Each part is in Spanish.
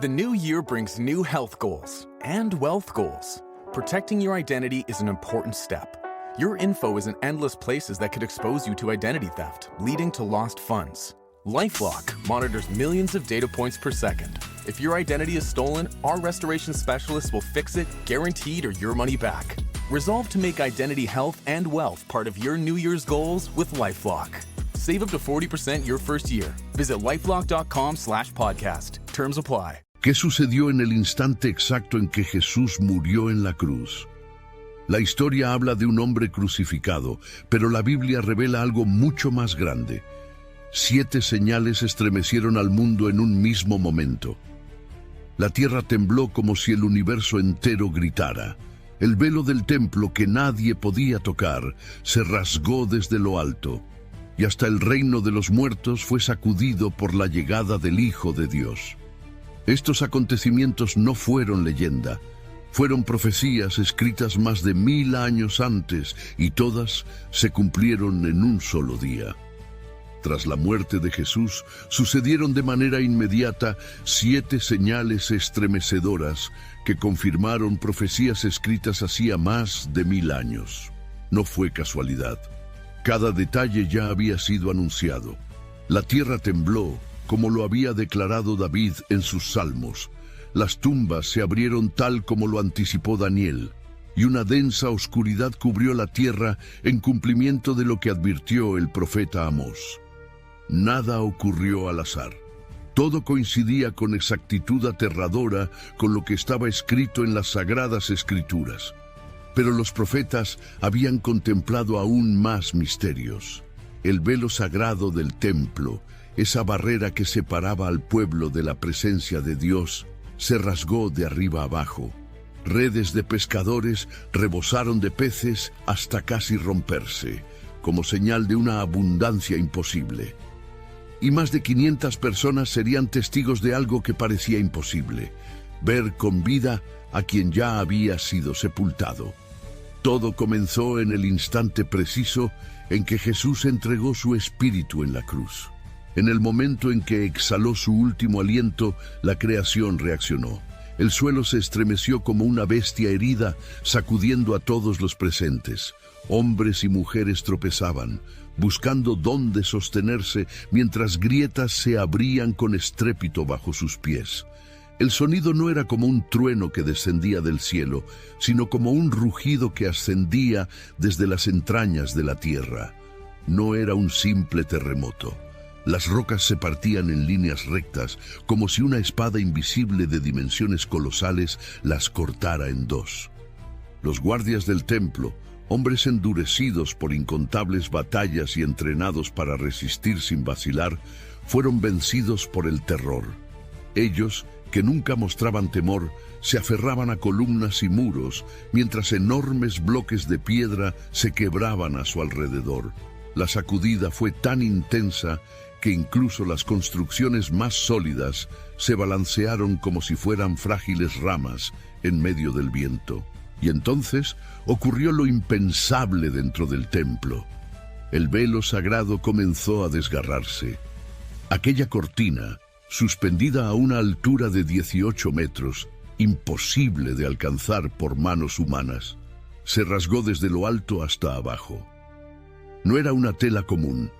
The new year brings new health goals and wealth goals. Protecting your identity is an important step. Your info is in endless places that could expose you to identity theft, leading to lost funds. LifeLock monitors millions of data points per second. If your identity is stolen, our restoration specialists will fix it, guaranteed, or your money back. Resolve to make identity health and wealth part of your New Year's goals with LifeLock. Save up to 40% your first year. Visit lifelock.com/podcast. Terms apply. ¿Qué sucedió en el instante exacto en que Jesús murió en la cruz? La historia habla de un hombre crucificado, pero la Biblia revela algo mucho más grande. 7 señales estremecieron al mundo en un mismo momento. La tierra tembló como si el universo entero gritara. El velo del templo que nadie podía tocar se rasgó desde lo alto, y hasta el reino de los muertos fue sacudido por la llegada del Hijo de Dios. Estos acontecimientos no fueron leyenda, fueron profecías escritas más de 1000 años antes y todas se cumplieron en un solo día. Tras la muerte de Jesús, sucedieron de manera inmediata 7 señales estremecedoras que confirmaron profecías escritas hacía más de 1000 años. No fue casualidad. Cada detalle ya había sido anunciado. La tierra tembló, como lo había declarado David en sus salmos. Las tumbas se abrieron tal como lo anticipó Daniel, y una densa oscuridad cubrió la tierra en cumplimiento de lo que advirtió el profeta Amós. Nada ocurrió al azar. Todo coincidía con exactitud aterradora con lo que estaba escrito en las Sagradas Escrituras. Pero los profetas habían contemplado aún más misterios. El velo sagrado del templo, esa barrera que separaba al pueblo de la presencia de Dios, se rasgó de arriba abajo. Redes de pescadores rebosaron de peces hasta casi romperse, como señal de una abundancia imposible. Y más de 500 personas serían testigos de algo que parecía imposible: ver con vida a quien ya había sido sepultado. Todo comenzó en el instante preciso en que Jesús entregó su espíritu en la cruz. En el momento en que exhaló su último aliento, la creación reaccionó. El suelo se estremeció como una bestia herida, sacudiendo a todos los presentes. Hombres y mujeres tropezaban, buscando dónde sostenerse, mientras grietas se abrían con estrépito bajo sus pies. El sonido no era como un trueno que descendía del cielo, sino como un rugido que ascendía desde las entrañas de la tierra. No era un simple terremoto. Las rocas se partían en líneas rectas, como si una espada invisible de dimensiones colosales las cortara en dos. Los guardias del templo, hombres endurecidos por incontables batallas y entrenados para resistir sin vacilar, fueron vencidos por el terror. Ellos, que nunca mostraban temor, se aferraban a columnas y muros, mientras enormes bloques de piedra se quebraban a su alrededor. La sacudida fue tan intensa que incluso las construcciones más sólidas se balancearon como si fueran frágiles ramas en medio del viento. Y entonces ocurrió lo impensable dentro del templo. El velo sagrado comenzó a desgarrarse. Aquella cortina, suspendida a una altura de 18 metros, imposible de alcanzar por manos humanas, se rasgó desde lo alto hasta abajo. No era una tela común.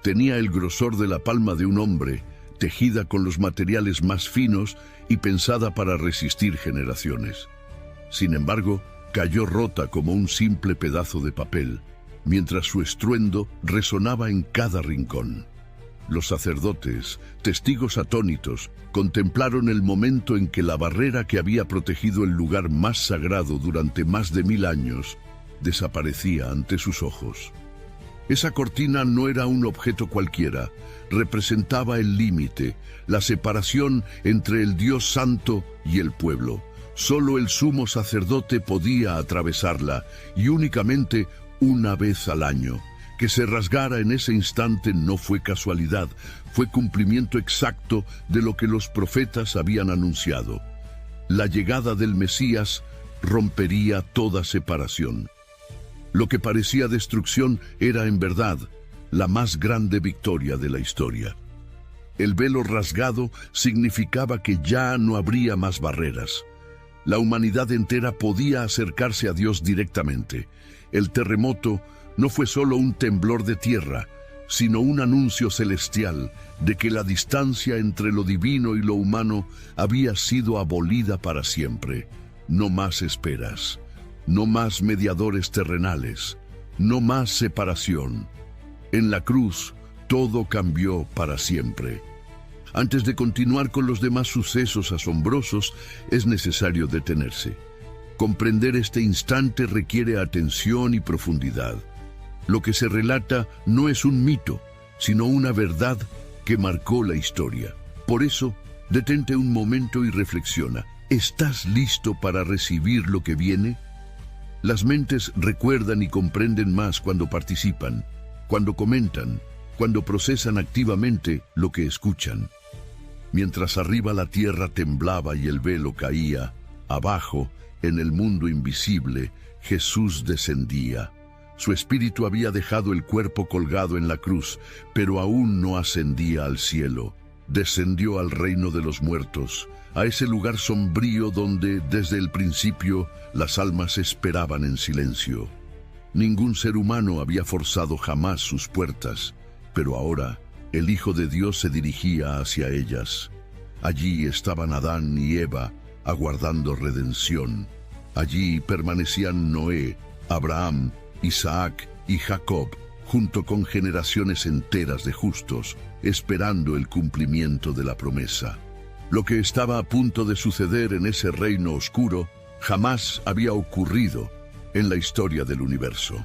Tenía el grosor de la palma de un hombre, tejida con los materiales más finos y pensada para resistir generaciones. Sin embargo, cayó rota como un simple pedazo de papel, mientras su estruendo resonaba en cada rincón. Los sacerdotes, testigos atónitos, contemplaron el momento en que la barrera que había protegido el lugar más sagrado durante más de 1000 años desaparecía ante sus ojos. Esa cortina no era un objeto cualquiera, representaba el límite, la separación entre el Dios Santo y el pueblo. Solo el sumo sacerdote podía atravesarla, y únicamente una vez al año. Que se rasgara en ese instante no fue casualidad, fue cumplimiento exacto de lo que los profetas habían anunciado. La llegada del Mesías rompería toda separación. Lo que parecía destrucción era en verdad la más grande victoria de la historia. El velo rasgado significaba que ya no habría más barreras. La humanidad entera podía acercarse a Dios directamente. El terremoto no fue solo un temblor de tierra, sino un anuncio celestial de que la distancia entre lo divino y lo humano había sido abolida para siempre. No más esperas, no más mediadores terrenales, no más separación. En la cruz, todo cambió para siempre. Antes de continuar con los demás sucesos asombrosos, es necesario detenerse. Comprender este instante requiere atención y profundidad. Lo que se relata no es un mito, sino una verdad que marcó la historia. Por eso, detente un momento y reflexiona. ¿Estás listo para recibir lo que viene? Las mentes recuerdan y comprenden más cuando participan, cuando comentan, cuando procesan activamente lo que escuchan. Mientras arriba la tierra temblaba y el velo caía, abajo, en el mundo invisible, Jesús descendía. Su espíritu había dejado el cuerpo colgado en la cruz, pero aún no ascendía al cielo. Descendió al reino de los muertos, a ese lugar sombrío donde, desde el principio, las almas esperaban en silencio. Ningún ser humano había forzado jamás sus puertas, pero ahora el Hijo de Dios se dirigía hacia ellas. Allí estaban Adán y Eva, aguardando redención. Allí permanecían Noé, Abraham, Isaac y Jacob, junto con generaciones enteras de justos, esperando el cumplimiento de la promesa. Lo que estaba a punto de suceder en ese reino oscuro jamás había ocurrido en la historia del universo.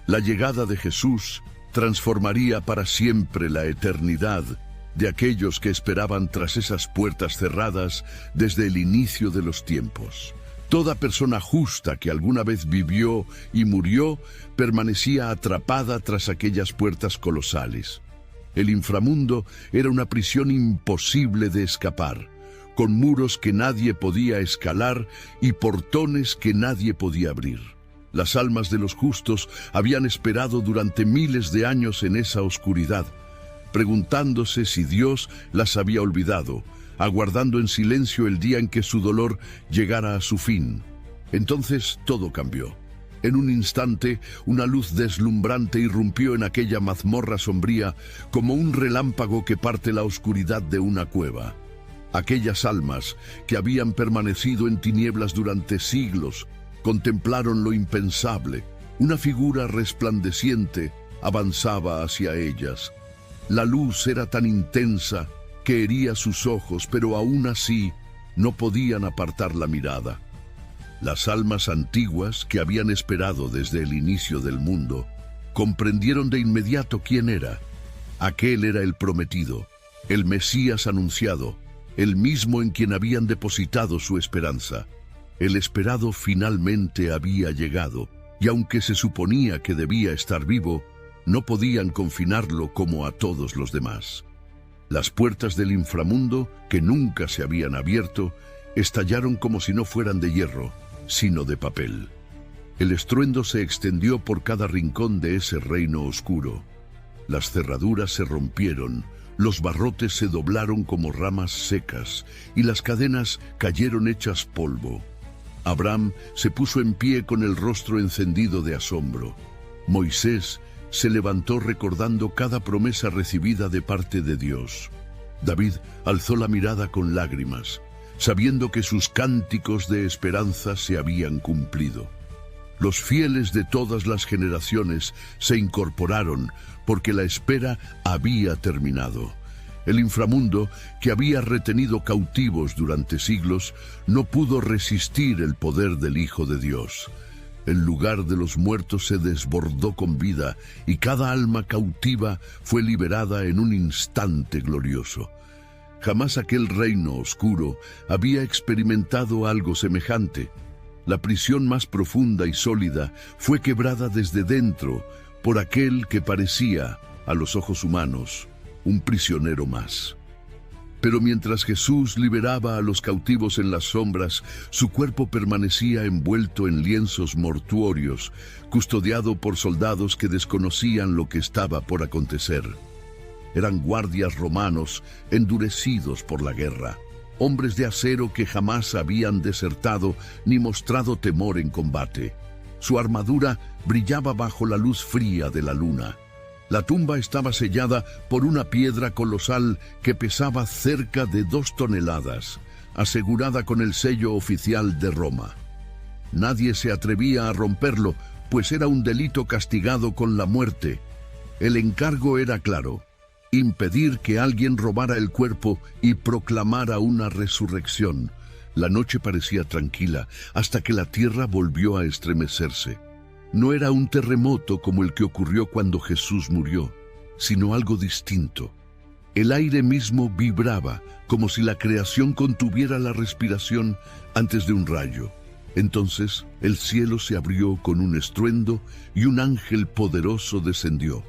La llegada de Jesús transformaría para siempre la eternidad de aquellos que esperaban tras esas puertas cerradas desde el inicio de los tiempos. Toda persona justa que alguna vez vivió y murió permanecía atrapada tras aquellas puertas colosales. El inframundo era una prisión imposible de escapar, con muros que nadie podía escalar y portones que nadie podía abrir. Las almas de los justos habían esperado durante miles de años en esa oscuridad, preguntándose si Dios las había olvidado, aguardando en silencio el día en que su dolor llegara a su fin. Entonces todo cambió. En un instante, una luz deslumbrante irrumpió en aquella mazmorra sombría como un relámpago que parte la oscuridad de una cueva. Aquellas almas que habían permanecido en tinieblas durante siglos contemplaron lo impensable. Una figura resplandeciente avanzaba hacia ellas. La luz era tan intensa que hería sus ojos, pero aún así no podían apartar la mirada. Las almas antiguas que habían esperado desde el inicio del mundo comprendieron de inmediato quién era. Aquel era el prometido, el Mesías anunciado, el mismo en quien habían depositado su esperanza. El esperado finalmente había llegado, y aunque se suponía que debía estar vivo, no podían confinarlo como a todos los demás. Las puertas del inframundo, que nunca se habían abierto, estallaron como si no fueran de hierro, sino de papel. El estruendo se extendió por cada rincón de ese reino oscuro. Las cerraduras se rompieron, los barrotes se doblaron como ramas secas, y las cadenas cayeron hechas polvo. Abraham se puso en pie con el rostro encendido de asombro. Moisés se levantó recordando cada promesa recibida de parte de Dios. David alzó la mirada con lágrimas, sabiendo que sus cánticos de esperanza se habían cumplido. Los fieles de todas las generaciones se incorporaron porque la espera había terminado. El inframundo, que había retenido cautivos durante siglos, no pudo resistir el poder del Hijo de Dios. El lugar de los muertos se desbordó con vida y cada alma cautiva fue liberada en un instante glorioso. Jamás aquel reino oscuro había experimentado algo semejante. La prisión más profunda y sólida fue quebrada desde dentro por aquel que parecía, a los ojos humanos, un prisionero más. Pero mientras Jesús liberaba a los cautivos en las sombras, su cuerpo permanecía envuelto en lienzos mortuorios, custodiado por soldados que desconocían lo que estaba por acontecer. Eran guardias romanos endurecidos por la guerra, hombres de acero que jamás habían desertado ni mostrado temor en combate. Su armadura brillaba bajo la luz fría de la luna. La tumba estaba sellada por una piedra colosal que pesaba cerca de 2 toneladas, asegurada con el sello oficial de Roma. Nadie se atrevía a romperlo, pues era un delito castigado con la muerte. El encargo era claro: impedir que alguien robara el cuerpo y proclamara una resurrección. La noche parecía tranquila hasta que la tierra volvió a estremecerse. No era un terremoto como el que ocurrió cuando Jesús murió, sino algo distinto. El aire mismo vibraba, como si la creación contuviera la respiración antes de un rayo. Entonces el cielo se abrió con un estruendo y un ángel poderoso descendió.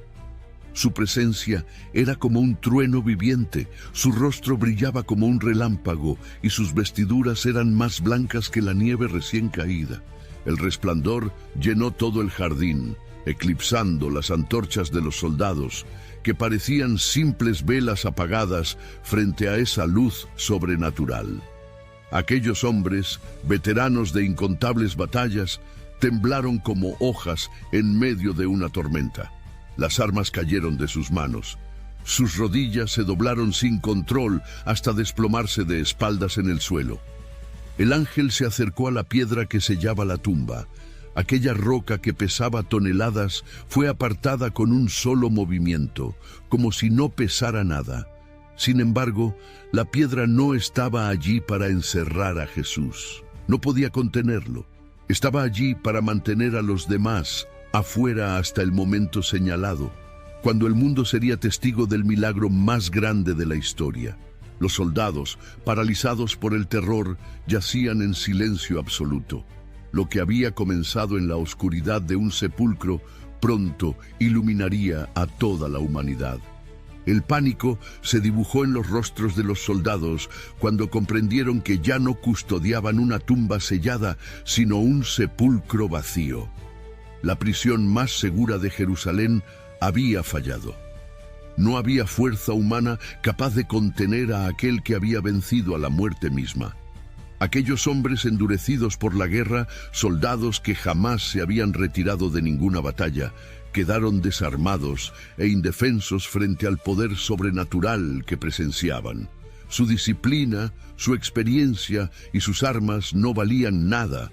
Su presencia era como un trueno viviente, su rostro brillaba como un relámpago y sus vestiduras eran más blancas que la nieve recién caída. El resplandor llenó todo el jardín, eclipsando las antorchas de los soldados, que parecían simples velas apagadas frente a esa luz sobrenatural. Aquellos hombres, veteranos de incontables batallas, temblaron como hojas en medio de una tormenta. Las armas cayeron de sus manos. Sus rodillas se doblaron sin control hasta desplomarse de espaldas en el suelo. El ángel se acercó a la piedra que sellaba la tumba. Aquella roca que pesaba toneladas fue apartada con un solo movimiento, como si no pesara nada. Sin embargo, la piedra no estaba allí para encerrar a Jesús. No podía contenerlo. Estaba allí para mantener a los demás afuera hasta el momento señalado, cuando el mundo sería testigo del milagro más grande de la historia. Los soldados, paralizados por el terror, yacían en silencio absoluto. Lo que había comenzado en la oscuridad de un sepulcro pronto iluminaría a toda la humanidad. El pánico se dibujó en los rostros de los soldados cuando comprendieron que ya no custodiaban una tumba sellada, sino un sepulcro vacío. La prisión más segura de Jerusalén había fallado. No había fuerza humana capaz de contener a aquel que había vencido a la muerte misma. Aquellos hombres endurecidos por la guerra, soldados que jamás se habían retirado de ninguna batalla, quedaron desarmados e indefensos frente al poder sobrenatural que presenciaban. Su disciplina, su experiencia y sus armas no valían nada.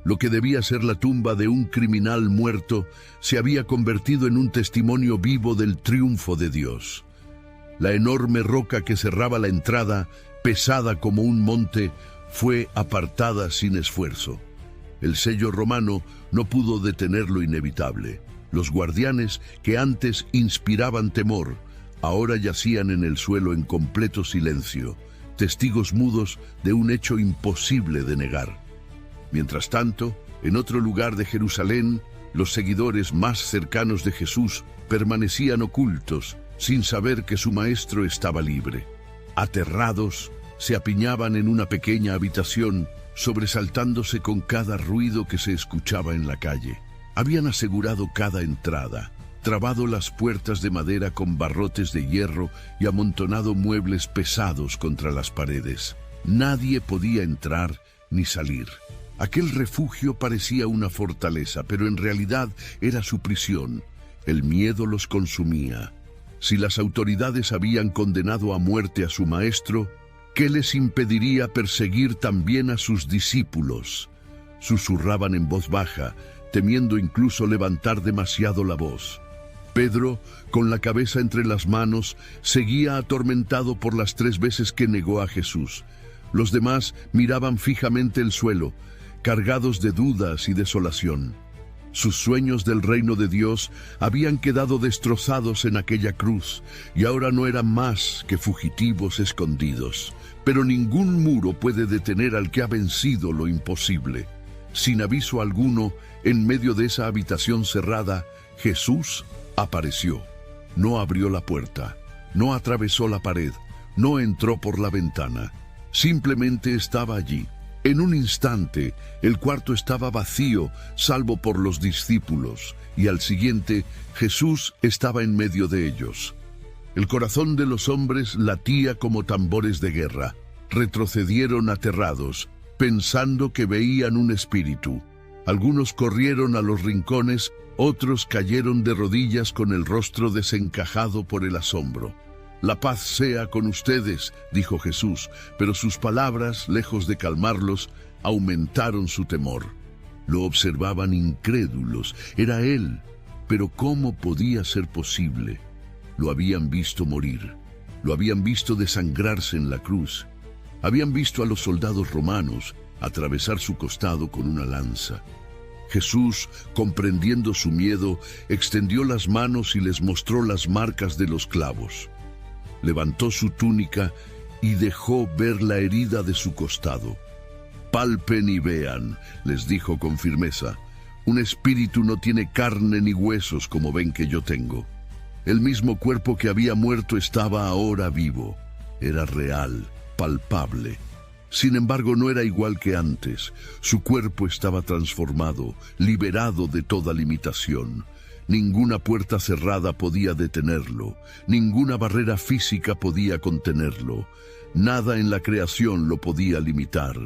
Lo que debía ser la tumba de un criminal muerto se había convertido en un testimonio vivo del triunfo de Dios. La enorme roca que cerraba la entrada, pesada como un monte, fue apartada sin esfuerzo. El sello romano no pudo detener lo inevitable. Los guardianes, que antes inspiraban temor, ahora yacían en el suelo en completo silencio, testigos mudos de un hecho imposible de negar. Mientras tanto, en otro lugar de Jerusalén, los seguidores más cercanos de Jesús permanecían ocultos, sin saber que su maestro estaba libre. Aterrados, se apiñaban en una pequeña habitación, sobresaltándose con cada ruido que se escuchaba en la calle. Habían asegurado cada entrada, trabado las puertas de madera con barrotes de hierro y amontonado muebles pesados contra las paredes. Nadie podía entrar ni salir. Aquel refugio parecía una fortaleza, pero en realidad era su prisión. El miedo los consumía. Si las autoridades habían condenado a muerte a su maestro, ¿qué les impediría perseguir también a sus discípulos? Susurraban en voz baja, temiendo incluso levantar demasiado la voz. Pedro, con la cabeza entre las manos, seguía atormentado por las 3 veces que negó a Jesús. Los demás miraban fijamente el suelo, cargados de dudas y desolación. Sus sueños del reino de Dios habían quedado destrozados en aquella cruz y ahora no eran más que fugitivos escondidos. Pero ningún muro puede detener al que ha vencido lo imposible. Sin aviso alguno, en medio de esa habitación cerrada, Jesús apareció. No abrió la puerta, no atravesó la pared, no entró por la ventana. Simplemente estaba allí. En un instante, el cuarto estaba vacío, salvo por los discípulos, y al siguiente, Jesús estaba en medio de ellos. El corazón de los hombres latía como tambores de guerra. Retrocedieron aterrados, pensando que veían un espíritu. Algunos corrieron a los rincones, otros cayeron de rodillas con el rostro desencajado por el asombro. «La paz sea con ustedes», dijo Jesús, pero sus palabras, lejos de calmarlos, aumentaron su temor. Lo observaban incrédulos. Era él, pero ¿cómo podía ser posible? Lo habían visto morir, lo habían visto desangrarse en la cruz, habían visto a los soldados romanos atravesar su costado con una lanza. Jesús, comprendiendo su miedo, extendió las manos y les mostró las marcas de los clavos. Levantó su túnica y dejó ver la herida de su costado. «Palpen y vean», les dijo con firmeza. «Un espíritu no tiene carne ni huesos como ven que yo tengo». El mismo cuerpo que había muerto estaba ahora vivo. Era real, palpable. Sin embargo, no era igual que antes. Su cuerpo estaba transformado, liberado de toda limitación. Ninguna puerta cerrada podía detenerlo. Ninguna barrera física podía contenerlo. Nada en la creación lo podía limitar.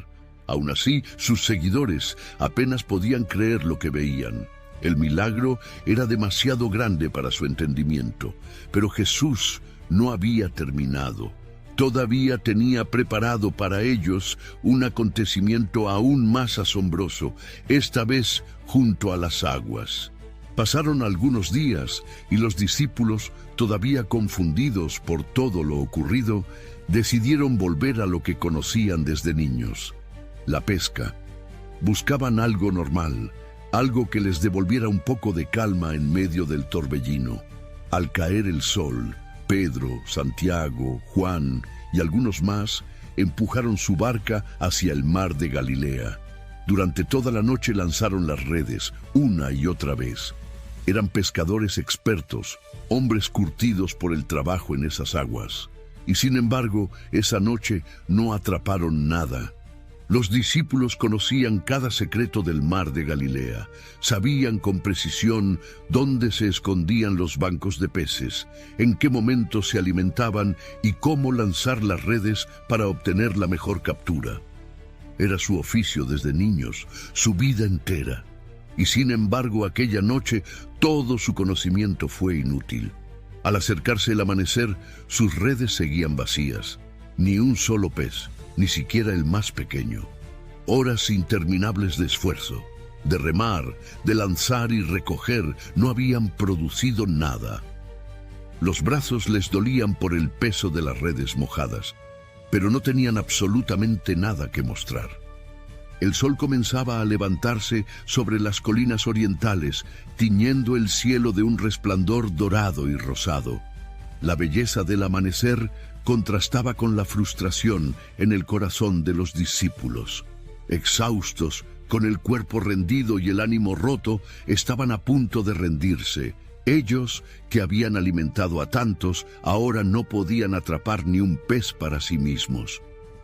Aún así, sus seguidores apenas podían creer lo que veían. El milagro era demasiado grande para su entendimiento, pero Jesús no había terminado. Todavía tenía preparado para ellos un acontecimiento aún más asombroso, esta vez junto a las aguas. Pasaron algunos días y los discípulos, todavía confundidos por todo lo ocurrido, decidieron volver a lo que conocían desde niños: la pesca. Buscaban algo normal, algo que les devolviera un poco de calma en medio del torbellino. Al caer el sol, Pedro, Santiago, Juan y algunos más empujaron su barca hacia el mar de Galilea. Durante toda la noche lanzaron las redes, una y otra vez. Eran pescadores expertos, hombres curtidos por el trabajo en esas aguas. Y sin embargo, esa noche no atraparon nada. Los discípulos conocían cada secreto del mar de Galilea, sabían con precisión dónde se escondían los bancos de peces, en qué momento se alimentaban y cómo lanzar las redes para obtener la mejor captura. Era su oficio desde niños, su vida entera. Y sin embargo, aquella noche todo su conocimiento fue inútil. Al acercarse el amanecer, sus redes seguían vacías. Ni un solo pez, ni siquiera el más pequeño. Horas interminables de esfuerzo, de remar, de lanzar y recoger, no habían producido nada. Los brazos les dolían por el peso de las redes mojadas, pero no tenían absolutamente nada que mostrar. El sol comenzaba a levantarse sobre las colinas orientales, tiñendo el cielo de un resplandor dorado y rosado. La belleza del amanecer contrastaba con la frustración en el corazón de los discípulos. Exhaustos, con el cuerpo rendido y el ánimo roto, estaban a punto de rendirse. Ellos, que habían alimentado a tantos, ahora no podían atrapar ni un pez para sí mismos.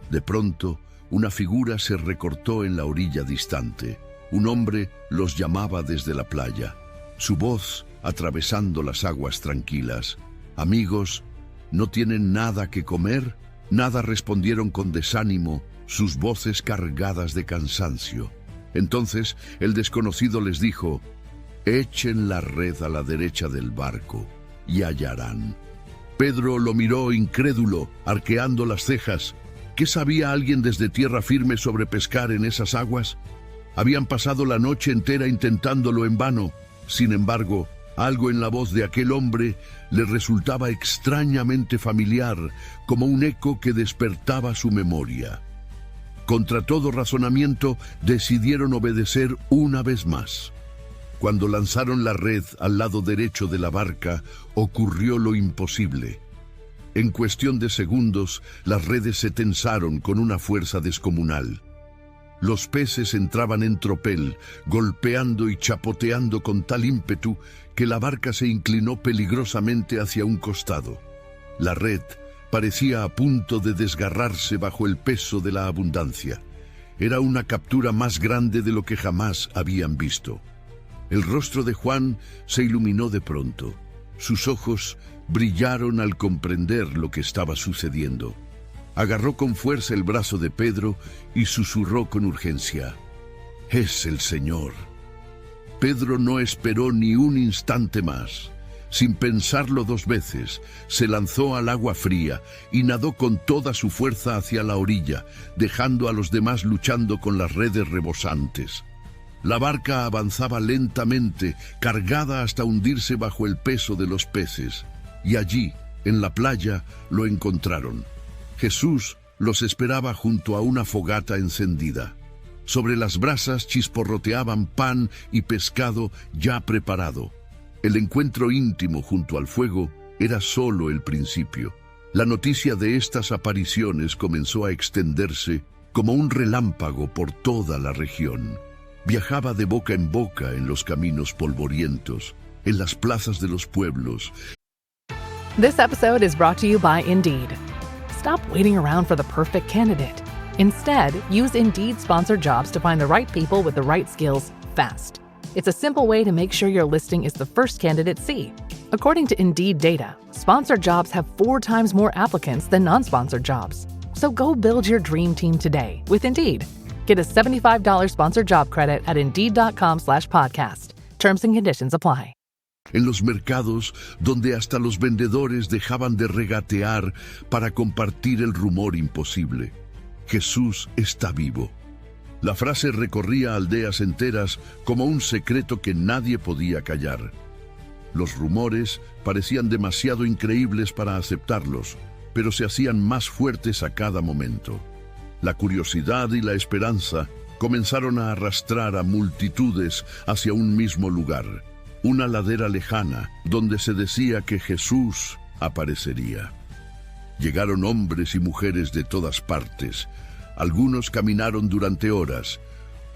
De pronto, una figura se recortó en la orilla distante. Un hombre los llamaba desde la playa, su voz atravesando las aguas tranquilas. «Amigos, ¿no tienen nada que comer?». Nada respondieron con desánimo, sus voces cargadas de cansancio. Entonces el desconocido les dijo: «Echen la red a la derecha del barco y hallarán». Pedro lo miró incrédulo, arqueando las cejas. ¿Qué sabía alguien desde tierra firme sobre pescar en esas aguas? Habían pasado la noche entera intentándolo en vano. Sin embargo, algo en la voz de aquel hombre le resultaba extrañamente familiar, como un eco que despertaba su memoria. Contra todo razonamiento, decidieron obedecer una vez más. Cuando lanzaron la red al lado derecho de la barca, ocurrió lo imposible. En cuestión de segundos, las redes se tensaron con una fuerza descomunal. Los peces entraban en tropel, golpeando y chapoteando con tal ímpetu que la barca se inclinó peligrosamente hacia un costado. La red parecía a punto de desgarrarse bajo el peso de la abundancia. Era una captura más grande de lo que jamás habían visto. El rostro de Juan se iluminó de pronto. Sus ojos brillaron al comprender lo que estaba sucediendo. Agarró con fuerza el brazo de Pedro y susurró con urgencia: «Es el Señor». Pedro no esperó ni un instante más. Sin pensarlo dos veces, se lanzó al agua fría y nadó con toda su fuerza hacia la orilla, dejando a los demás luchando con las redes rebosantes. La barca avanzaba lentamente, cargada hasta hundirse bajo el peso de los peces, y allí, en la playa, lo encontraron. Jesús los esperaba junto a una fogata encendida. Sobre las brasas chisporroteaban pan y pescado ya preparado. El encuentro íntimo junto al fuego era solo el principio. La noticia de estas apariciones comenzó a extenderse como un relámpago por toda la región. Viajaba de boca en los caminos polvorientos, en las plazas de los pueblos. This episode is brought to you by Indeed. Stop waiting around for the perfect candidate. Instead, use Indeed sponsored jobs to find the right people with the right skills fast. It's a simple way to make sure your listing is the first candidates see. According to Indeed data, sponsored jobs have 4 times more applicants than non-sponsored jobs. So go build your dream team today with Indeed. Get a $75 sponsored job credit at Indeed.com/podcast. Terms and conditions apply. En los mercados, donde hasta los vendedores dejaban de regatear para compartir el rumor imposible: Jesús está vivo. La frase recorría aldeas enteras como un secreto que nadie podía callar. Los rumores parecían demasiado increíbles para aceptarlos, pero se hacían más fuertes a cada momento. La curiosidad y la esperanza comenzaron a arrastrar a multitudes hacia un mismo lugar, una ladera lejana donde se decía que Jesús aparecería. Llegaron hombres y mujeres de todas partes. Algunos caminaron durante horas,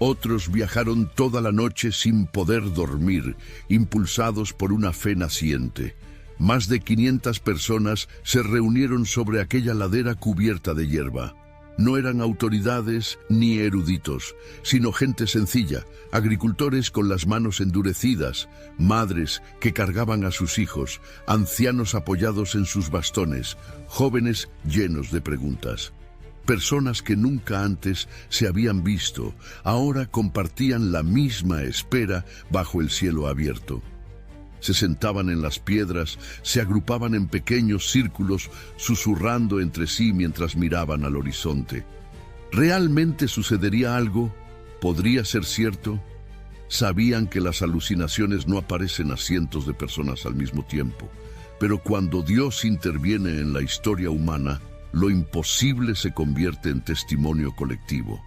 otros viajaron toda la noche sin poder dormir, impulsados por una fe naciente. Más de 500 personas se reunieron sobre aquella ladera cubierta de hierba. No eran autoridades ni eruditos, sino gente sencilla, agricultores con las manos endurecidas, madres que cargaban a sus hijos, ancianos apoyados en sus bastones, jóvenes llenos de preguntas. Personas que nunca antes se habían visto, ahora compartían la misma espera bajo el cielo abierto. Se sentaban en las piedras, se agrupaban en pequeños círculos, susurrando entre sí mientras miraban al horizonte. ¿Realmente sucedería algo? ¿Podría ser cierto? Sabían que las alucinaciones no aparecen a cientos de personas al mismo tiempo, pero cuando Dios interviene en la historia humana, lo imposible se convierte en testimonio colectivo.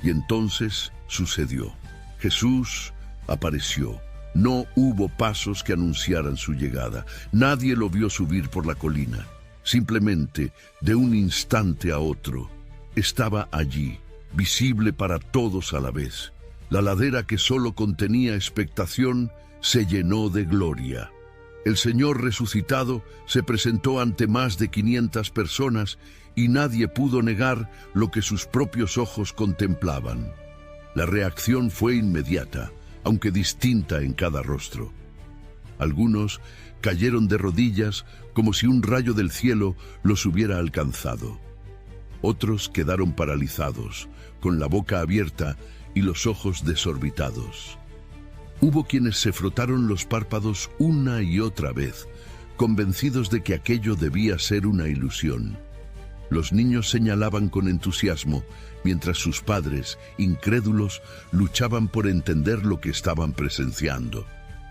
Y entonces sucedió. Jesús apareció. No hubo pasos que anunciaran su llegada. Nadie lo vio subir por la colina. Simplemente, de un instante a otro, estaba allí, visible para todos a la vez. La ladera que solo contenía expectación se llenó de gloria. El Señor resucitado se presentó ante más de 500 personas y nadie pudo negar lo que sus propios ojos contemplaban. La reacción fue inmediata, aunque distinta en cada rostro. Algunos cayeron de rodillas como si un rayo del cielo los hubiera alcanzado. Otros quedaron paralizados, con la boca abierta y los ojos desorbitados. Hubo quienes se frotaron los párpados una y otra vez, convencidos de que aquello debía ser una ilusión. Los niños señalaban con entusiasmo, mientras sus padres, incrédulos, luchaban por entender lo que estaban presenciando.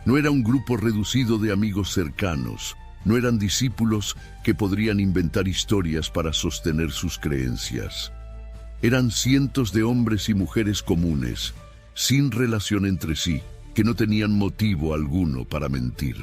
No era un grupo reducido de amigos cercanos, no eran discípulos que podrían inventar historias para sostener sus creencias. Eran cientos de hombres y mujeres comunes, sin relación entre sí, que no tenían motivo alguno para mentir.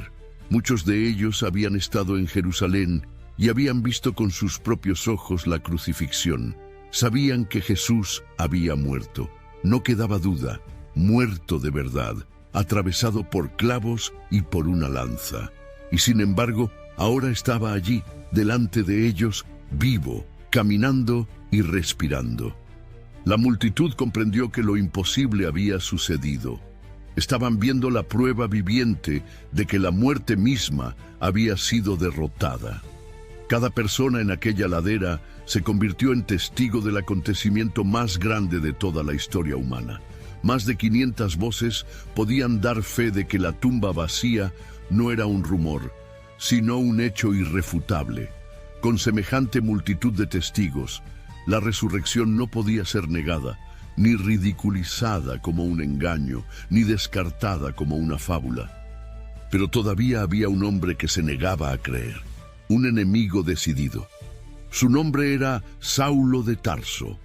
Muchos de ellos habían estado en Jerusalén y habían visto con sus propios ojos la crucifixión. Sabían que Jesús había muerto. No quedaba duda, muerto de verdad, atravesado por clavos y por una lanza. Y sin embargo, ahora estaba allí, delante de ellos, vivo, caminando y respirando. La multitud comprendió que lo imposible había sucedido. Estaban viendo la prueba viviente de que la muerte misma había sido derrotada. Cada persona en aquella ladera se convirtió en testigo del acontecimiento más grande de toda la historia humana. Más de 500 voces podían dar fe de que la tumba vacía no era un rumor, sino un hecho irrefutable. Con semejante multitud de testigos, la resurrección no podía ser negada, ni ridiculizada como un engaño, ni descartada como una fábula. Pero todavía había un hombre que se negaba a creer, un enemigo decidido. Su nombre era Saulo de Tarso.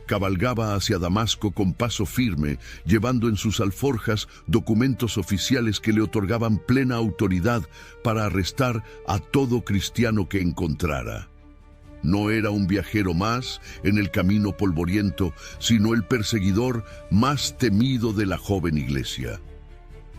Cabalgaba hacia Damasco con paso firme, llevando en sus alforjas documentos oficiales que le otorgaban plena autoridad para arrestar a todo cristiano que encontrara. No era un viajero más en el camino polvoriento, sino el perseguidor más temido de la joven iglesia.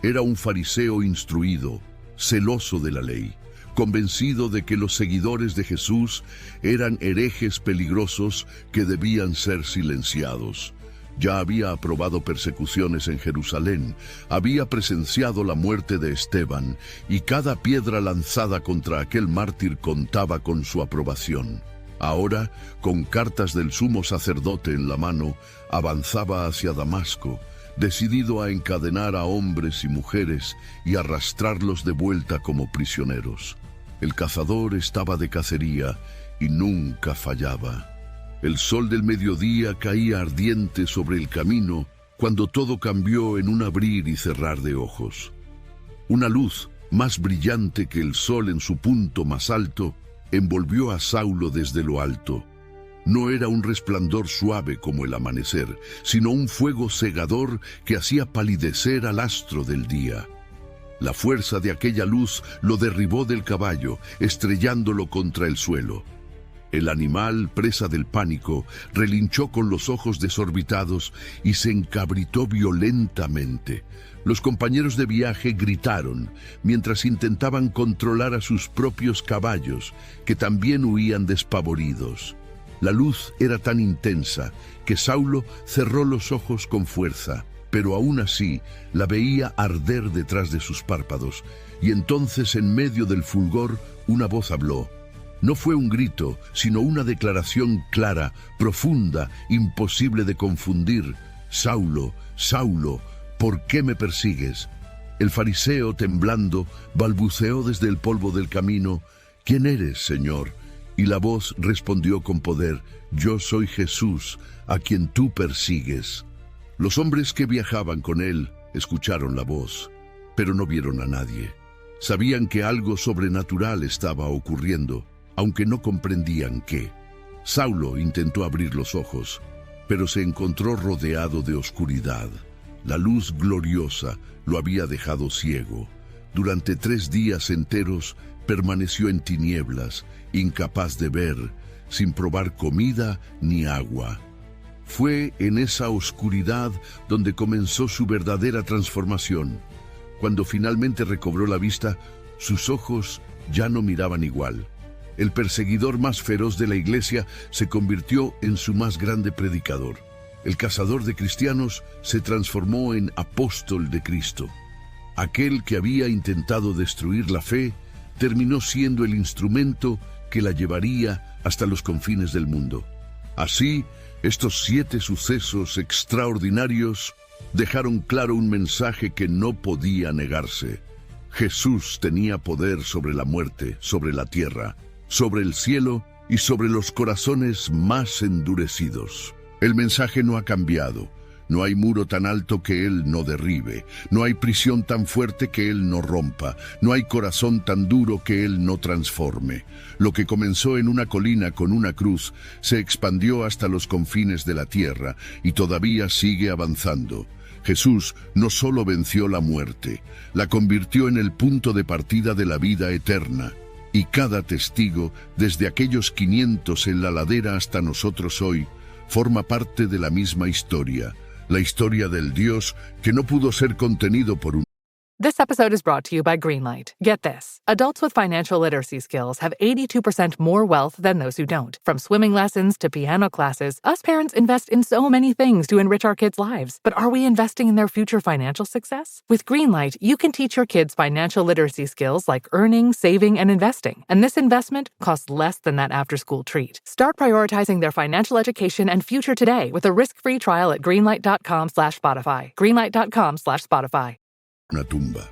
Era un fariseo instruido, celoso de la ley, convencido de que los seguidores de Jesús eran herejes peligrosos que debían ser silenciados. Ya había aprobado persecuciones en Jerusalén, había presenciado la muerte de Esteban, y cada piedra lanzada contra aquel mártir contaba con su aprobación. Ahora, con cartas del sumo sacerdote en la mano, avanzaba hacia Damasco, decidido a encadenar a hombres y mujeres y arrastrarlos de vuelta como prisioneros. El cazador estaba de cacería y nunca fallaba. El sol del mediodía caía ardiente sobre el camino cuando todo cambió en un abrir y cerrar de ojos. Una luz, más brillante que el sol en su punto más alto, envolvió a Saulo desde lo alto. No era un resplandor suave como el amanecer, sino un fuego cegador que hacía palidecer al astro del día. La fuerza de aquella luz lo derribó del caballo, estrellándolo contra el suelo. El animal, presa del pánico, relinchó con los ojos desorbitados y se encabritó violentamente. Los compañeros de viaje gritaron, mientras intentaban controlar a sus propios caballos, que también huían despavoridos. La luz era tan intensa que Saulo cerró los ojos con fuerza, pero aún así la veía arder detrás de sus párpados, y entonces en medio del fulgor una voz habló. No fue un grito, sino una declaración clara, profunda, imposible de confundir. «Saulo, Saulo, ¿por qué me persigues?» El fariseo, temblando, balbuceó desde el polvo del camino, «¿Quién eres, Señor?» Y la voz respondió con poder, «Yo soy Jesús, a quien tú persigues». Los hombres que viajaban con él escucharon la voz, pero no vieron a nadie. Sabían que algo sobrenatural estaba ocurriendo, aunque no comprendían qué. Saulo intentó abrir los ojos, pero se encontró rodeado de oscuridad. La luz gloriosa lo había dejado ciego. Durante 3 días enteros permaneció en tinieblas, incapaz de ver, sin probar comida ni agua. Fue en esa oscuridad donde comenzó su verdadera transformación. Cuando finalmente recobró la vista, sus ojos ya no miraban igual. El perseguidor más feroz de la iglesia se convirtió en su más grande predicador. El cazador de cristianos se transformó en apóstol de Cristo. Aquel que había intentado destruir la fe terminó siendo el instrumento que la llevaría hasta los confines del mundo. Así, estos 7 sucesos extraordinarios dejaron claro un mensaje que no podía negarse. Jesús tenía poder sobre la muerte, sobre la tierra, sobre el cielo y sobre los corazones más endurecidos. El mensaje no ha cambiado. No hay muro tan alto que Él no derribe, no hay prisión tan fuerte que Él no rompa, no hay corazón tan duro que Él no transforme. Lo que comenzó en una colina con una cruz se expandió hasta los confines de la tierra y todavía sigue avanzando. Jesús no solo venció la muerte, la convirtió en el punto de partida de la vida eterna. Y cada testigo, desde aquellos 500 en la ladera hasta nosotros hoy, forma parte de la misma historia. La historia del Dios que no pudo ser contenido por un This episode is brought to you by Greenlight. Get this. Adults with financial literacy skills have 82% more wealth than those who don't. From swimming lessons to piano classes, us parents invest in so many things to enrich our kids' lives. But are we investing in their future financial success? With Greenlight, you can teach your kids financial literacy skills like earning, saving, and investing. And this investment costs less than that after-school treat. Start prioritizing their financial education and future today with a risk-free trial at greenlight.com/Spotify. Greenlight.com/Spotify. Una tumba.